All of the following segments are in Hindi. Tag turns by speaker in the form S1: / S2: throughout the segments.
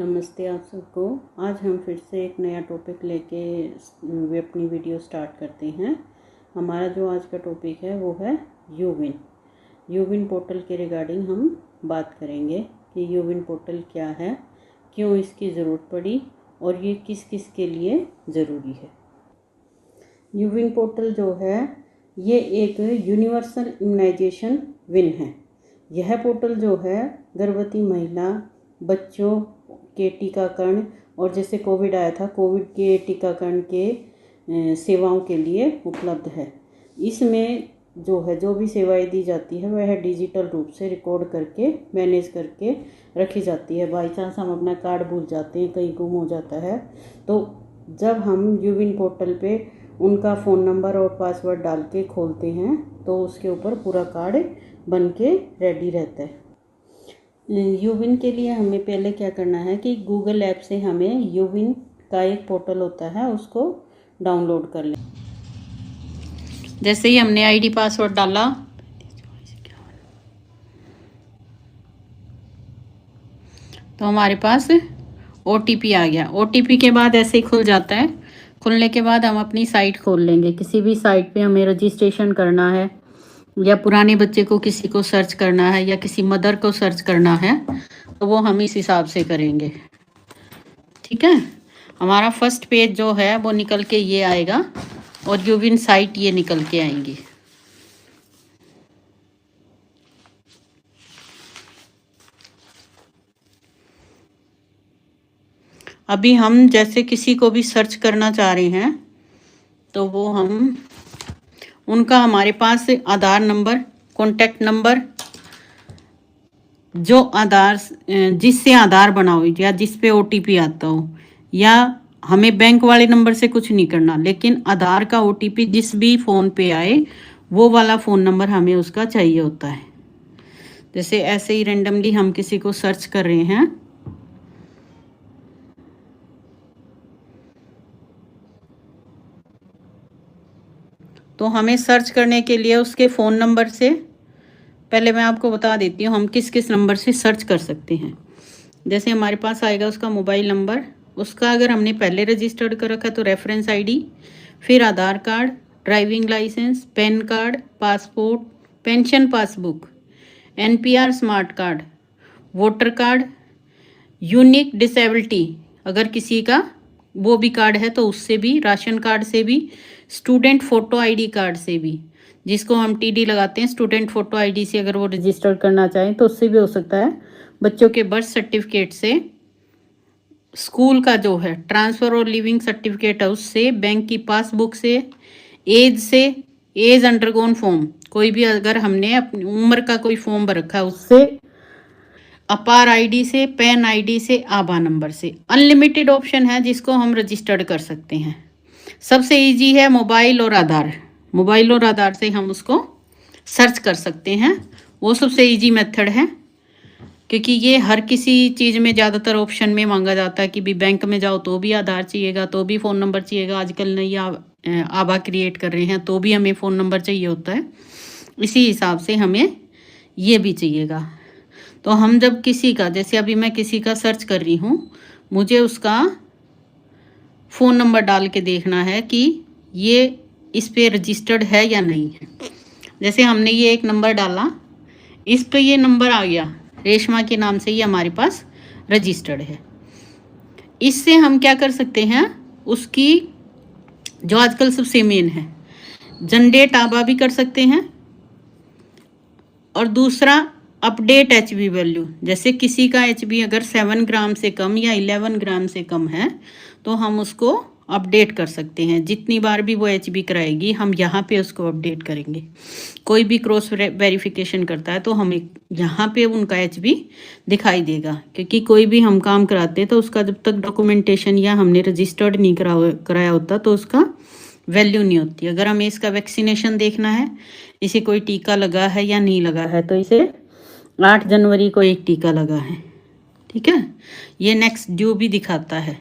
S1: नमस्ते आप सबको। आज हम फिर से एक नया टॉपिक लेके अपनी वीडियो स्टार्ट करते हैं। हमारा जो आज का टॉपिक है वो है यूविन पोर्टल के रिगार्डिंग हम बात करेंगे कि यूविन पोर्टल क्या है, क्यों इसकी ज़रूरत पड़ी और ये किस किस के लिए ज़रूरी है। यूविन पोर्टल जो है ये एक यूनिवर्सल इम्यूनाइजेशन विन है। यह पोर्टल जो है गर्भवती महिला, बच्चों के टीकाकरण और जैसे कोविड आया था, कोविड के टीकाकरण के सेवाओं के लिए उपलब्ध है। इसमें जो भी सेवाएं दी जाती है वह डिजिटल रूप से रिकॉर्ड करके मैनेज करके रखी जाती है। बाई चांस हम अपना कार्ड भूल जाते हैं, कहीं गुम हो जाता है, तो जब हम यूविन पोर्टल पे उनका फ़ोन नंबर और पासवर्ड डाल के खोलते हैं तो उसके ऊपर पूरा कार्ड बन के रेडी रहता है। यूविन के लिए हमें पहले क्या करना है कि गूगल ऐप से हमें यूविन का एक पोर्टल होता है उसको डाउनलोड कर लें। जैसे ही हमने आईडी पासवर्ड डाला तो हमारे पास ओटीपी आ गया। ओटीपी के बाद ऐसे ही खुल जाता है। खुलने के बाद हम अपनी साइट खोल लेंगे। किसी भी साइट पे हमें रजिस्ट्रेशन करना है या पुराने बच्चे को किसी को सर्च करना है या किसी मदर को सर्च करना है तो वो हम इस हिसाब से करेंगे। ठीक है, हमारा फर्स्ट पेज जो है वो निकल के ये आएगा और यूविन साइट ये निकल के आएंगी। अभी हम जैसे किसी को भी सर्च करना चाह रहे हैं तो वो हम उनका हमारे पास आधार नंबर, कॉन्टैक्ट नंबर, जो आधार जिससे आधार बना हो या जिस पे ओटीपी आता हो, या हमें बैंक वाले नंबर से कुछ नहीं करना, लेकिन आधार का ओटीपी जिस भी फ़ोन पे आए वो वाला फ़ोन नंबर हमें उसका चाहिए होता है। जैसे ऐसे ही रेंडमली हम किसी को सर्च कर रहे हैं तो हमें सर्च करने के लिए उसके फ़ोन नंबर से, पहले मैं आपको बता देती हूँ हम किस किस नंबर से सर्च कर सकते हैं। जैसे हमारे पास आएगा उसका मोबाइल नंबर, उसका अगर हमने पहले रजिस्टर्ड कर रखा तो रेफरेंस आईडी, फिर Aadhaar card, driving licence, PAN card, passport, pension passbook, NPR smart card, voter card, unique disability अगर किसी का वो भी कार्ड है तो उससे भी, राशन कार्ड से भी, स्टूडेंट फ़ोटो आईडी कार्ड से भी, जिसको हम टीडी लगाते हैं, स्टूडेंट फ़ोटो आईडी से अगर वो रजिस्टर करना चाहें तो उससे भी हो सकता है। बच्चों के बर्थ सर्टिफिकेट से, स्कूल का जो है ट्रांसफ़र और लिविंग सर्टिफिकेट है उससे, बैंक की पासबुक से, एज अंडरगोन फॉर्म, कोई भी अगर हमने अपनी उम्र का कोई फॉर्म भर रखा है उससे, अपार आईडी से, पैन आईडी से, आभा नंबर से। अनलिमिटेड ऑप्शन है जिसको हम रजिस्टर्ड कर सकते हैं। सबसे इजी है मोबाइल और आधार। मोबाइल और आधार से हम उसको सर्च कर सकते हैं, वो सबसे इजी मेथड है, क्योंकि ये हर किसी चीज़ में ज़्यादातर ऑप्शन में मांगा जाता है कि भी बैंक में जाओ तो भी आधार चाहिएगा, तो भी फ़ोन नंबर चाहिएगा। आजकल नई आभा क्रिएट कर रहे हैं तो भी हमें फ़ोन नंबर चाहिए होता है। इसी हिसाब से हमें ये भी चाहिएगा। तो हम जब किसी का, जैसे अभी मैं किसी का सर्च कर रही हूँ, मुझे उसका फ़ोन नंबर डाल के देखना है कि ये इस पे रजिस्टर्ड है या नहीं है। जैसे हमने ये एक नंबर डाला, इस पे ये नंबर आ गया, रेशमा के नाम से ये हमारे पास रजिस्टर्ड है। इससे हम क्या कर सकते हैं, उसकी जो आजकल सबसे मेन है जनरेट आभा भी कर सकते हैं, और दूसरा अपडेट एचबी वैल्यू। जैसे किसी का एचबी अगर 7 ग्राम से कम या 11 ग्राम से कम है तो हम उसको अपडेट कर सकते हैं। जितनी बार भी वो एचबी कराएगी हम यहाँ पे उसको अपडेट करेंगे। कोई भी क्रॉस वेरिफिकेशन करता है तो हमें यहाँ पे उनका एचबी दिखाई देगा, क्योंकि कोई भी हम काम कराते हैं तो उसका जब तक डॉक्यूमेंटेशन या हमने रजिस्टर्ड नहीं कराया होता तो उसका वैल्यू नहीं होती। अगर हमें इसका वैक्सीनेशन देखना है, इसे कोई टीका लगा है या नहीं लगा है, तो इसे 8 जनवरी को एक टीका लगा है। ठीक है, ये नेक्स्ट ड्यू भी दिखाता है।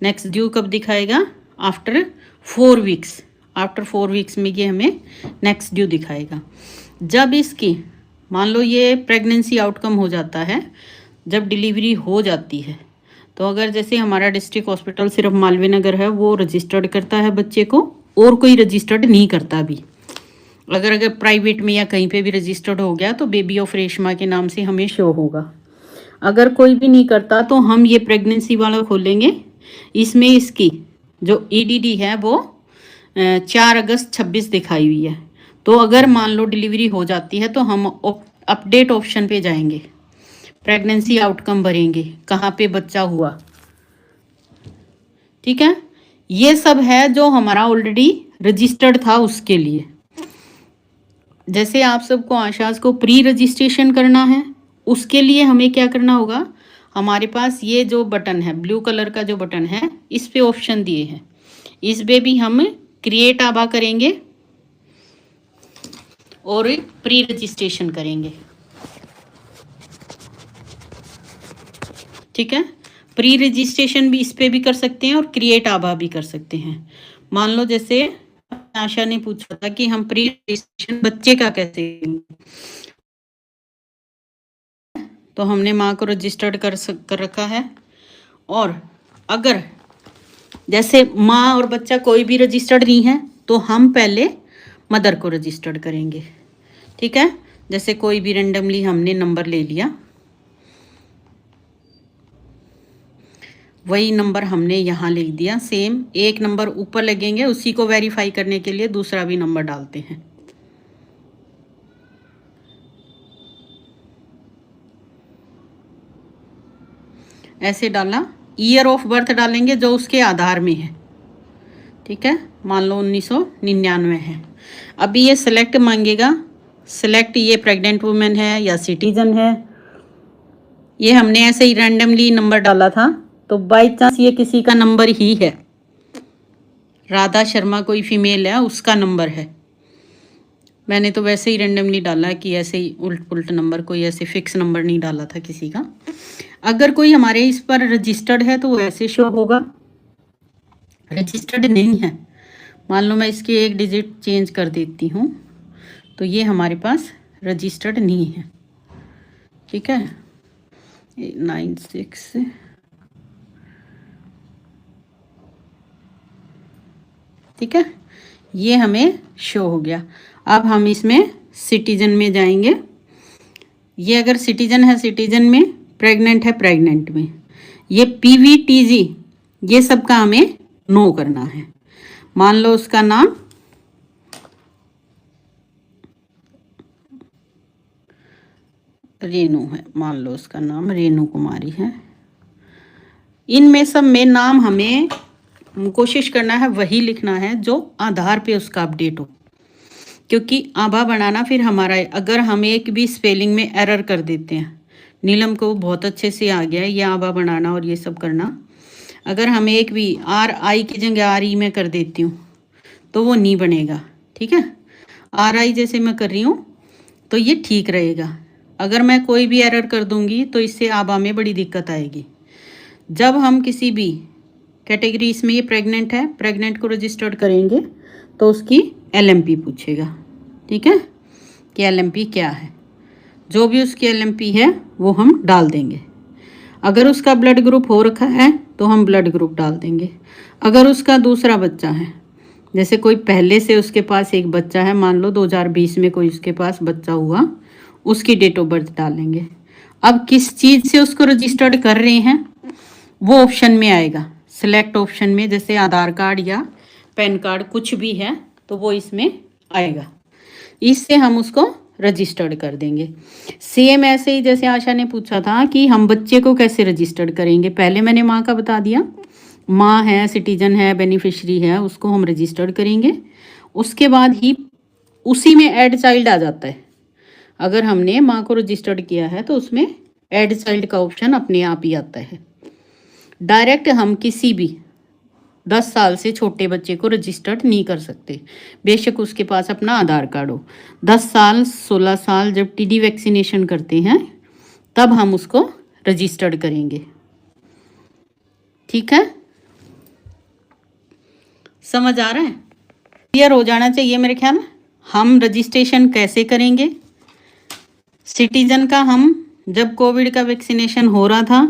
S1: नेक्स्ट ड्यू कब दिखाएगा? After 4 weeks. आफ्टर 4 वीक्स में ये हमें नेक्स्ट ड्यू दिखाएगा। जब इसकी मान लो ये प्रेगनेंसी आउटकम हो जाता है, जब डिलीवरी हो जाती है तो अगर जैसे हमारा डिस्ट्रिक्ट हॉस्पिटल सिर्फ मालवीय नगर है, वो रजिस्टर्ड करता है बच्चे को, और कोई रजिस्टर्ड नहीं करता भी। अगर प्राइवेट में या कहीं पे भी रजिस्टर्ड हो गया तो बेबी ऑफ रेशमा के नाम से हमें शो होगा। अगर कोई भी नहीं करता तो हम ये प्रेगनेंसी वाला खोलेंगे। इसमें इसकी जो ईडीडी है वो 4 अगस्त 26 दिखाई हुई है। तो अगर मान लो डिलीवरी हो जाती है तो हम अपडेट ऑप्शन पे जाएंगे, प्रेगनेंसी आउटकम भरेंगे, कहाँ पे बच्चा हुआ। ठीक है, ये सब है जो हमारा ऑलरेडी रजिस्टर्ड था उसके लिए। जैसे आप सबको आशाज को प्री रजिस्ट्रेशन करना है, उसके लिए हमें क्या करना होगा, हमारे पास ये जो बटन है ब्लू कलर का जो बटन है, इस पे ऑप्शन दिए हैं, इस पे भी हम क्रिएट आभा करेंगे और प्री रजिस्ट्रेशन करेंगे। ठीक है, प्री रजिस्ट्रेशन भी इस पे भी कर सकते हैं और क्रिएट आभा भी कर सकते हैं। मान लो जैसे आशा ने पूछा था कि हम प्री रजिस्ट्रेशन बच्चे का कैसे, तो हमने माँ को रजिस्टर्ड कर रखा है। और अगर जैसे माँ और बच्चा कोई भी रजिस्टर्ड नहीं है तो हम पहले मदर को रजिस्टर्ड करेंगे। ठीक है, जैसे कोई भी रेंडमली हमने नंबर ले लिया, वही नंबर हमने यहाँ लिख दिया। सेम एक नंबर ऊपर लगेंगे, उसी को वेरीफाई करने के लिए दूसरा भी नंबर डालते हैं। ऐसे डाला, ईयर ऑफ बर्थ डालेंगे जो उसके आधार में है। ठीक है, मान लो 1999 है। अभी ये सिलेक्ट मांगेगा, सिलेक्ट ये प्रेग्नेंट वुमेन है या सिटीजन है। ये हमने ऐसे ही रैंडमली नंबर डाला था, तो बाई चांस ये किसी का नंबर ही है, राधा शर्मा कोई फीमेल है, उसका नंबर है। मैंने तो वैसे ही रैंडमली डाला कि ऐसे ही उल्ट पुल्ट नंबर, कोई ऐसे फिक्स नंबर नहीं डाला था किसी का। अगर कोई हमारे इस पर रजिस्टर्ड है तो वो ऐसे शो होगा, रजिस्टर्ड नहीं है, मान लो मैं इसकी एक डिजिट चेंज कर देती हूँ, तो ये हमारे पास रजिस्टर्ड नहीं है। ठीक है, 96, ठीक है, ये हमें शो हो गया। अब हम इसमें सिटीजन में जाएंगे। ये अगर सिटीजन है सिटीजन में, प्रेग्नेंट है प्रेग्नेंट में। ये पीवीटीजी ये सब का हमें नो करना है। मान लो उसका नाम रेनू है, मान लो उसका नाम रेनू कुमारी है। इनमें सब में नाम हमें कोशिश करना है वही लिखना है जो आधार पे उसका अपडेट हो, क्योंकि आभा बनाना फिर हमारा है। अगर हम एक भी स्पेलिंग में एरर कर देते हैं, नीलम को बहुत अच्छे से आ गया है ये आभा बनाना और ये सब करना, अगर हम एक भी RI की जगह RE में कर देती हूँ तो वो नहीं बनेगा। ठीक है, RI जैसे मैं कर रही हूँ तो ये ठीक रहेगा। अगर मैं कोई भी एरर कर दूंगी तो इससे आभा में बड़ी दिक्कत आएगी। जब हम किसी भी कैटेगरी, इसमें ये प्रेग्नेंट है, प्रेग्नेंट को रजिस्टर्ड करेंगे तो उसकी LMP पूछेगा। ठीक है, कि LMP क्या है, जो भी उसकी LMP है वो हम डाल देंगे। अगर उसका ब्लड ग्रुप हो रखा है तो हम ब्लड ग्रुप डाल देंगे। अगर उसका दूसरा बच्चा है, जैसे कोई पहले से उसके पास एक बच्चा है, मान लो 2020 में कोई उसके पास बच्चा हुआ, उसकी डेट ऑफ बर्थ डालेंगे। अब किस चीज़ से उसको रजिस्टर्ड कर रहे हैं वो ऑप्शन में आएगा, सिलेक्ट ऑप्शन में, जैसे आधार कार्ड या पैन कार्ड कुछ भी है तो वो इसमें आएगा। इससे हम उसको रजिस्टर्ड कर देंगे। सेम ऐसे ही जैसे आशा ने पूछा था कि हम बच्चे को कैसे रजिस्टर्ड करेंगे, पहले मैंने माँ का बता दिया, माँ है, सिटीजन है, बेनिफिशरी है, उसको हम रजिस्टर्ड करेंगे। उसके बाद ही उसी में ऐड चाइल्ड आ जाता है। अगर हमने माँ को रजिस्टर्ड किया है तो उसमें ऐड चाइल्ड का ऑप्शन अपने आप ही आता है। डायरेक्ट हम किसी भी 10 साल से छोटे बच्चे को रजिस्टर्ड नहीं कर सकते, बेशक उसके पास अपना आधार कार्ड हो। 10 साल 16 साल जब TD वैक्सीनेशन करते हैं तब हम उसको रजिस्टर्ड करेंगे। ठीक है, समझ आ रहा है, क्लियर हो जाना चाहिए मेरे ख्याल। हम रजिस्ट्रेशन कैसे करेंगे, सिटीजन का हम जब कोविड का वैक्सीनेशन हो रहा था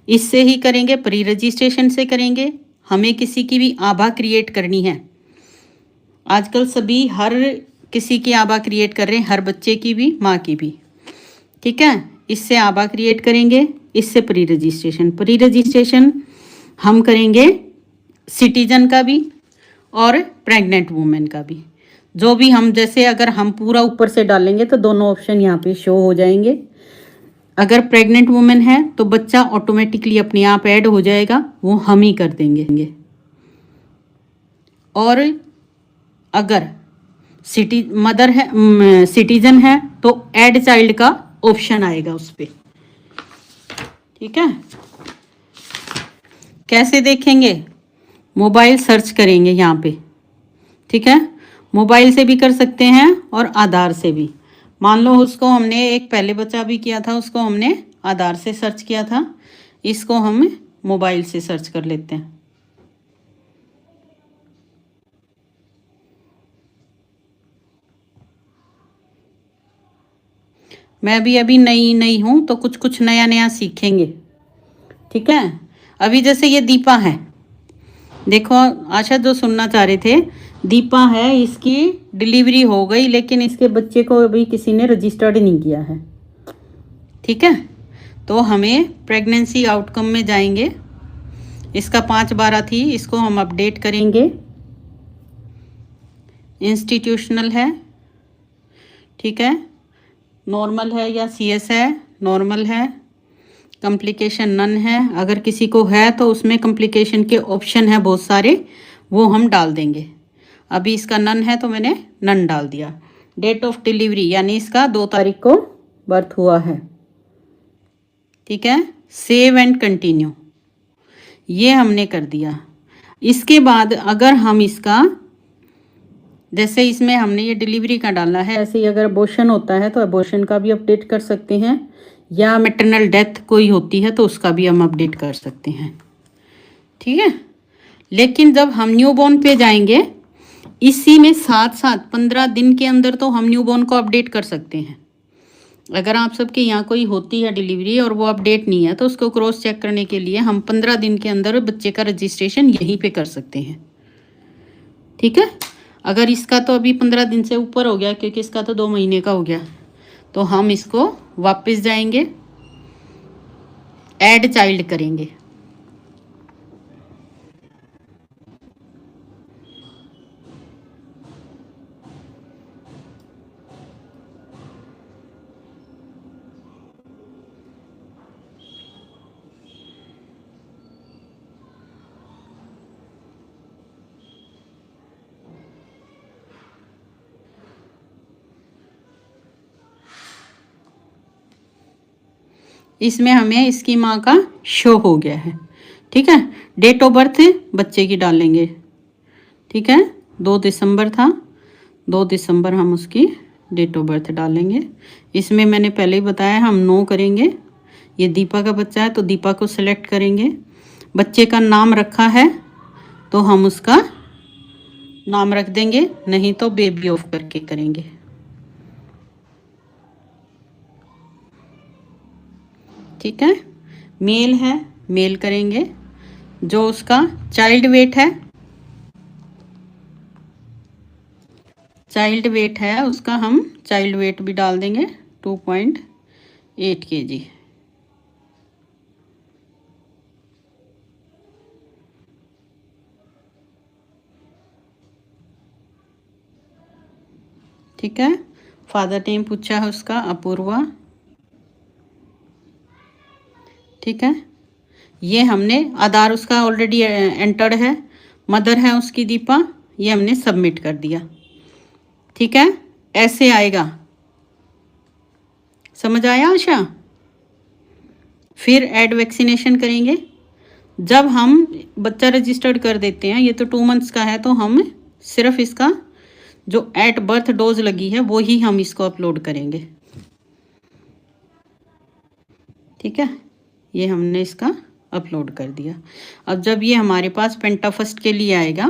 S1: इससे ही करेंगे, प्री रजिस्ट्रेशन से करेंगे। हमें किसी की भी आभा क्रिएट करनी है। आजकल सभी हर किसी की आभा क्रिएट कर रहे हैं, हर बच्चे की भी, माँ की भी। ठीक है, इससे आभा क्रिएट करेंगे, इससे प्री रजिस्ट्रेशन हम करेंगे सिटीजन का भी और प्रेग्नेंट वुमेन का भी। जो भी हम, जैसे अगर हम पूरा ऊपर से डालेंगे तो दोनों ऑप्शन यहाँ पे शो हो जाएंगे। अगर प्रेग्नेंट वुमेन है तो बच्चा ऑटोमेटिकली अपने आप ऐड हो जाएगा, वो हम ही कर देंगे। और अगर मदर है, सिटीजन है, तो ऐड चाइल्ड का ऑप्शन आएगा उस पर। ठीक है, कैसे देखेंगे? मोबाइल सर्च करेंगे यहाँ पे। ठीक है, मोबाइल से भी कर सकते हैं और आधार से भी। मान लो उसको हमने एक पहले बच्चा भी किया था, उसको हमने आधार से सर्च किया था, इसको हम मोबाइल से सर्च कर लेते हैं। मैं भी अभी नई हूँ तो कुछ कुछ नया नया सीखेंगे। ठीक है, अभी जैसे ये दीपा है, देखो आशा जो सुनना चाह रहे थे, दीपा है, इसकी डिलीवरी हो गई लेकिन इसके बच्चे को अभी किसी ने रजिस्टर्ड नहीं किया है। ठीक है, तो हमें प्रेगनेंसी आउटकम में जाएंगे, इसका 5/12 थी, इसको हम अपडेट करेंगे। इंस्टीट्यूशनल है, ठीक है, नॉर्मल है या सीएस है, नॉर्मल है, कॉम्प्लिकेशन नन है। अगर किसी को है तो उसमें कॉम्प्लिकेशन के ऑप्शन है बहुत सारे, वो हम डाल देंगे। अभी इसका नन है तो मैंने नन डाल दिया। डेट ऑफ डिलीवरी यानी इसका 2 तारीख को बर्थ हुआ है। ठीक है, सेव एंड कंटिन्यू, ये हमने कर दिया। इसके बाद अगर हम इसका, जैसे इसमें हमने ये डिलीवरी का डालना है, ऐसे ही अगर अबॉर्शन होता है तो अबॉर्शन का भी अपडेट कर सकते हैं, या मैटरनल डेथ कोई होती है तो उसका भी हम अपडेट कर सकते हैं। ठीक है, लेकिन जब हम न्यूबॉर्न पे जाएंगे, इसी में साथ साथ 15 दिन के अंदर तो हम न्यूबॉर्न को अपडेट कर सकते हैं। अगर आप सबके यहाँ कोई होती है डिलीवरी और वो अपडेट नहीं है तो उसको क्रॉस चेक करने के लिए हम 15 दिन के अंदर बच्चे का रजिस्ट्रेशन यहीं पे कर सकते हैं। ठीक है, अगर इसका तो अभी 15 दिन से ऊपर हो गया, क्योंकि इसका तो 2 महीने का हो गया, तो हम इसको वापस जाएंगे, ऐड चाइल्ड करेंगे। इसमें हमें इसकी माँ का शो हो गया है। ठीक है, डेट ऑफ बर्थ बच्चे की डालेंगे। ठीक है, 2 दिसंबर था, 2 दिसंबर हम उसकी डेट ऑफ बर्थ डालेंगे। इसमें मैंने पहले ही बताया हम नो करेंगे। ये दीपा का बच्चा है तो दीपा को सिलेक्ट करेंगे। बच्चे का नाम रखा है तो हम उसका नाम रख देंगे, नहीं तो बेबी ऑफ करके करेंगे। ठीक है, मेल है, मेल करेंगे। जो उसका चाइल्ड वेट है, चाइल्ड वेट है उसका हम चाइल्ड वेट भी डाल देंगे 2.8 kg। ठीक है, फादर नेम पूछा है उसका अपूर्वा। ठीक है, ये हमने आधार उसका ऑलरेडी एंटर्ड है, मदर है उसकी दीपा, ये हमने सबमिट कर दिया। ठीक है, ऐसे आएगा, समझ आया आशा? फिर ऐड वैक्सीनेशन करेंगे। जब हम बच्चा रजिस्टर्ड कर देते हैं, ये तो 2 मंथ्स का है, तो हम सिर्फ इसका जो एट बर्थ डोज लगी है वो ही हम इसको अपलोड करेंगे। ठीक है, ये हमने इसका अपलोड कर दिया। अब जब ये हमारे पास पेंटाफस्ट के लिए आएगा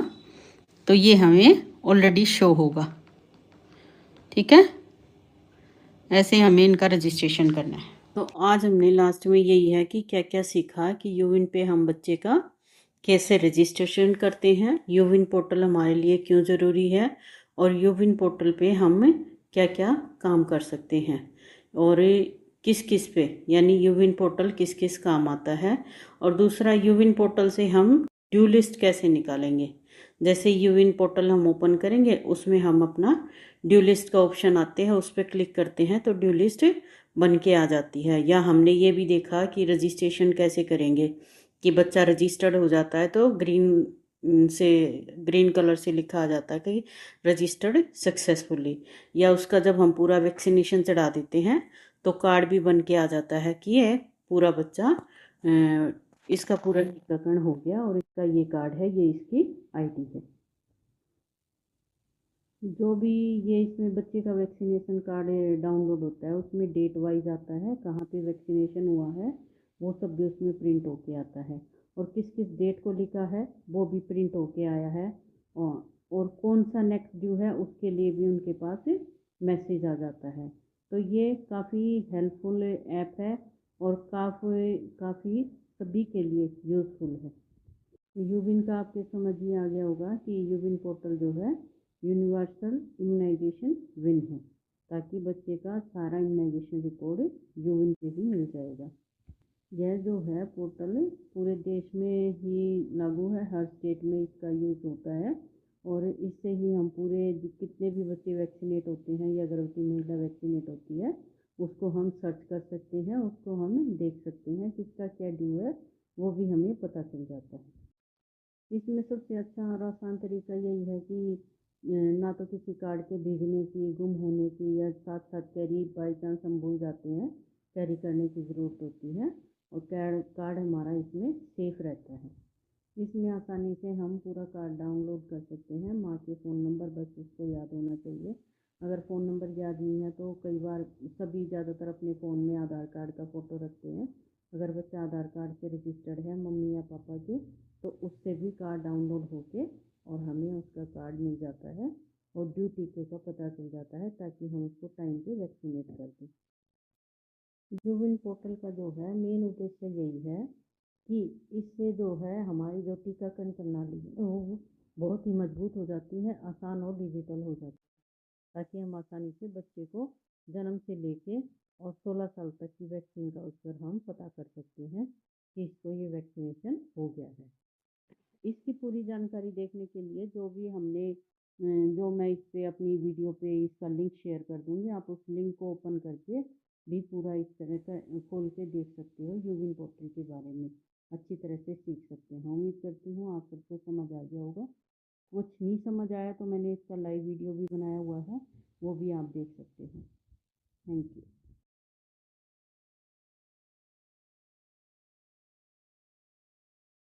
S1: तो ये हमें ऑलरेडी शो होगा। ठीक है, ऐसे हमें इनका रजिस्ट्रेशन करना है। तो आज हमने लास्ट में यही है कि क्या क्या सीखा कि यूविन पे हम बच्चे का कैसे रजिस्ट्रेशन करते हैं, यूविन पोर्टल हमारे लिए क्यों ज़रूरी है और यूविन पोर्टल पे हम क्या क्या काम कर सकते हैं और किस किस पे यानी यूविन पोर्टल किस किस काम आता है। और दूसरा, यूविन पोर्टल से हम ड्यू लिस्ट कैसे निकालेंगे। जैसे यूविन पोर्टल हम ओपन करेंगे, उसमें हम अपना ड्यू लिस्ट का ऑप्शन आते हैं, उस पर क्लिक करते हैं तो ड्यू लिस्ट बन के आ जाती है। या हमने ये भी देखा कि रजिस्ट्रेशन कैसे करेंगे, कि बच्चा रजिस्टर्ड हो जाता है तो ग्रीन कलर से लिखा आ जाता है कि रजिस्टर्ड सक्सेसफुली। या उसका जब हम पूरा वैक्सीनेशन चढ़ा देते हैं तो कार्ड भी बन के आ जाता है कि ये पूरा बच्चा इसका पूरा टीकाकरण हो गया और इसका ये कार्ड है, ये इसकी आईडी है। जो भी ये इसमें बच्चे का वैक्सीनेशन कार्ड डाउनलोड होता है उसमें डेट वाइज आता है, कहाँ पे वैक्सीनेशन हुआ है वो सब भी उसमें प्रिंट होके आता है, और किस किस डेट को लिखा है वो भी प्रिंट होके आया है। और कौन सा नेक्स्ट ड्यू है उसके लिए भी उनके पास मैसेज आ जाता है। तो ये काफ़ी हेल्पफुल ऐप है और काफ़ी सभी के लिए यूज़फुल है। यूविन का आपके समझ में आ गया होगा कि यूविन पोर्टल जो है यूनिवर्सल इम्यूनाइजेशन विन है, ताकि बच्चे का सारा इम्यूनाइजेशन रिकॉर्ड यूविन पे ही मिल जाएगा। यह जो है पोर्टल पूरे देश में ही लागू है, हर स्टेट में इसका यूज़ होता है और इससे ही हम पूरे कितने भी बच्चे वैक्सीनेट होते हैं या गर्भवती महिला वैक्सीनेट होती है उसको हम सर्च कर सकते हैं, उसको हम देख सकते हैं किसका क्या ड्यू है वो भी हमें पता चल जाता है। इसमें सबसे अच्छा और आसान तरीका यही है कि ना तो किसी कार्ड के भीगने की, गुम होने की या साथ साथ कैरी बाई चांस हम भूल जाते हैं कैरी करने की ज़रूरत होती है, और कार्ड हमारा इसमें सेफ रहता है। इसमें आसानी से हम पूरा कार्ड डाउनलोड कर सकते हैं। माँ के फ़ोन नंबर बस उसको याद होना चाहिए। अगर फ़ोन नंबर याद नहीं है तो कई बार सभी ज़्यादातर अपने फ़ोन में आधार कार्ड का फ़ोटो रखते हैं। अगर बच्चा आधार कार्ड से रजिस्टर्ड है मम्मी या पापा के, तो उससे भी कार्ड डाउनलोड होके और हमें उसका कार्ड मिल जाता है और ड्यू टीके का पता चल जाता है, ताकि हम उसको टाइम पे वैक्सीनेट कर दें। यूविन पोर्टल का जो है मेन उद्देश्य यही है कि इससे जो है हमारी जो टीकाकरण प्रणाली है वो बहुत ही मजबूत हो जाती है, आसान और डिजिटल हो जाती है, ताकि हम आसानी से बच्चे को जन्म से लेके और 16 साल तक की वैक्सीन का उस पर हम पता कर सकते हैं कि इसको ये वैक्सीनेशन हो गया है। इसकी पूरी जानकारी देखने के लिए जो मैं इस पे अपनी वीडियो पे इसका लिंक शेयर कर दूँगी, आप उस लिंक को ओपन करके भी पूरा इस तरह का खोल के देख सकते हो, यूविन पोर्टल के बारे में अच्छी तरह से सीख सकते हैं। उम्मीद करती हूँ आप सबको समझ आ गया होगा। कुछ नहीं समझ आया तो मैंने इसका लाइव वीडियो भी बनाया हुआ है, वो भी आप देख सकते हैं।